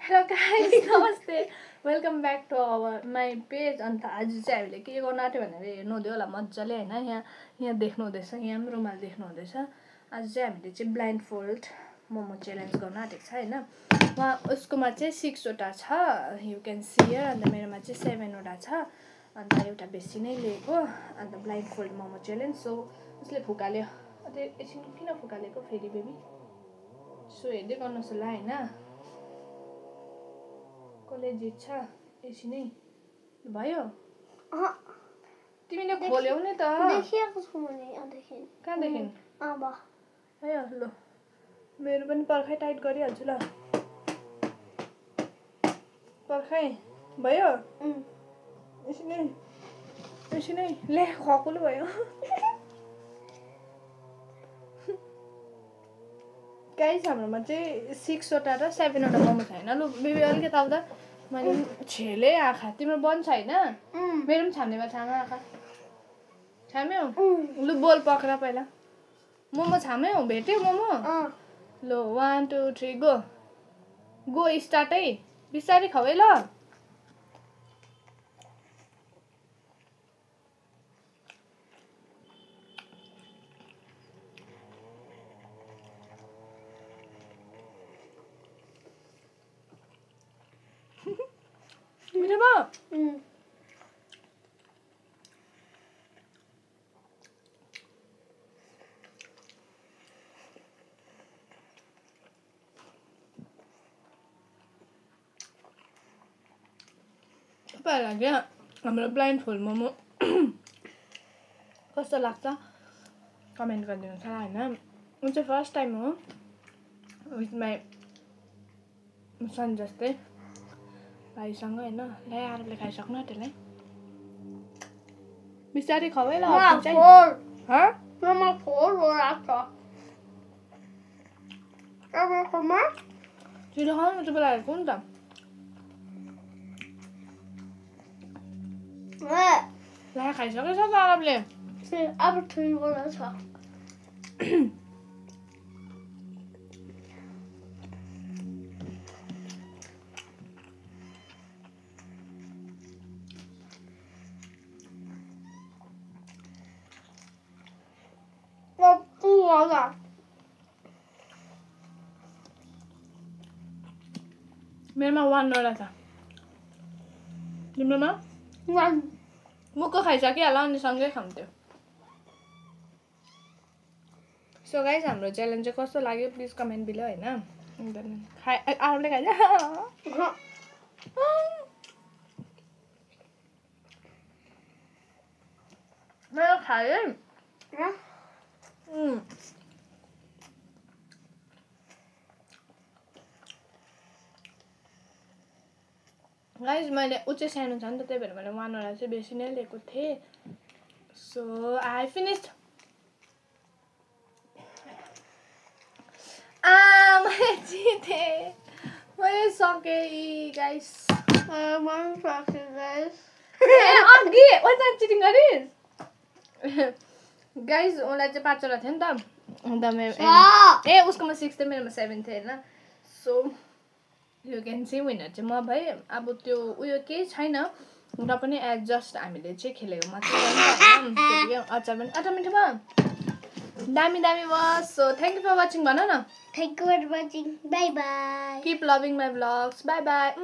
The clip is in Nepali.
Hello guys, नमस्ते. Welcome back to my page. अन्त आज चाहिँ हामीले के गर्नु आँट्यो भनेर हेर्नु हुँदै होला मजाले होइन. यहाँ देख्नु हुँदैछ, यहाँ पनि रुमाल देख्नु हुँदैछ. आज चाहिँ हामीले चाहिँ ब्लाइन्ड फोल्ड मोमो च्यालेन्ज गर्नु आँटेको छ होइन. उहाँ उसकोमा चाहिँ 6 वटा छ, यु क्यान सी हियर. अन्त मेरोमा चाहिँ 7 वटा छ. अन्त एउटा बेसी नै लिएको. अन्त blind fold momo challenge. So उसले फुकाल्यो. अन्त एकछिन किन फुकालेको फेरि बेबी? सो हेर्दै गर्नुहोस् होला होइन. कसले जित्छ एकछिन नै भयो. तिमीले खोल्यौ नि त. देखिएको छु मैले अन्तखेरि. कहाँदेखि? अब भयो ल. मेरो पनि पर्खाइ टाइट गरिहाल्छु ल. पर्खाइ भयो. एकछिन नै ले खकुलो भयो. गाइस हाम्रोमा चाहिँ 6 वटा र 7 वटा मोमो छ होइन. लु बेबी अलिकति आउँदा मैले छेले आँखा. तिम्रो बन्द छ होइन? मेरो पनि छाम्ने भयो. छाम आँखा छाम्यौ. लु बोल पक्रा पहिला. मोमो छाम्यौ? भेट्यौ मोमो? ल 1 2 3 गो. गो स्टार्ट है. बिस्तारै खाऊ है ल. मिठो भयो? तपाईँहरूलाई लाग्यो हाम्रो ब्लाइन्ड फोल्ड मोमो कस्तो लाग्छ कमेन्ट गरिदिनुहोस् होला होइन. म चाहिँ फर्स्ट टाइम हो विथ माई सन जस्तै भाइसँग होइन. ल्याइ आरोपले खाइसक्नु त्यसलाई. बिस्तारै खाऊ है ल. छिटो खाऊ न. तपाईँलाई हेर्छु नि त. ला खाइसकेछ त आरोपले. अब ठुलो छ. मेरोमा 1 वटा छ. तिम्रोमा? मुक्क खाइसकिहाल अनि सँगै खान्थ्यो. सो गाइस हाम्रो च्यालेन्ज चाहिँ कस्तो लाग्यो प्लिज कमेन्ट बिलो होइन. आरोपले खाइन्छ. मेरो खाएँ. गाइस मैले ऊ चाहिँ सानो छ नि त, त्यही भएर मैले 1 वटा चाहिँ बेसी नै लिएको थिएँ. So I finished. मैले जितेँ. मैले सकेँ गाइस. अघि वाट्सएप चिटिङ गरिस् गाइस. उसलाई चाहिँ 5 वटा थियो नि त. अन्त मेरो उसकोमा 6 थियो, मेरोमा 7 थियो होइन. So you can see winner चाहिँ म भएँ. अब त्यो उयो केही छैन र पनि एडजस्ट हामीले चाहिँ खेलेको मात्रै होइन. अचार पनि अचार मिठो भयो. दामी भयो. So thank you for watching भन न. Thank you for watching. Bye bye. Keep loving my vlogs. Bye bye.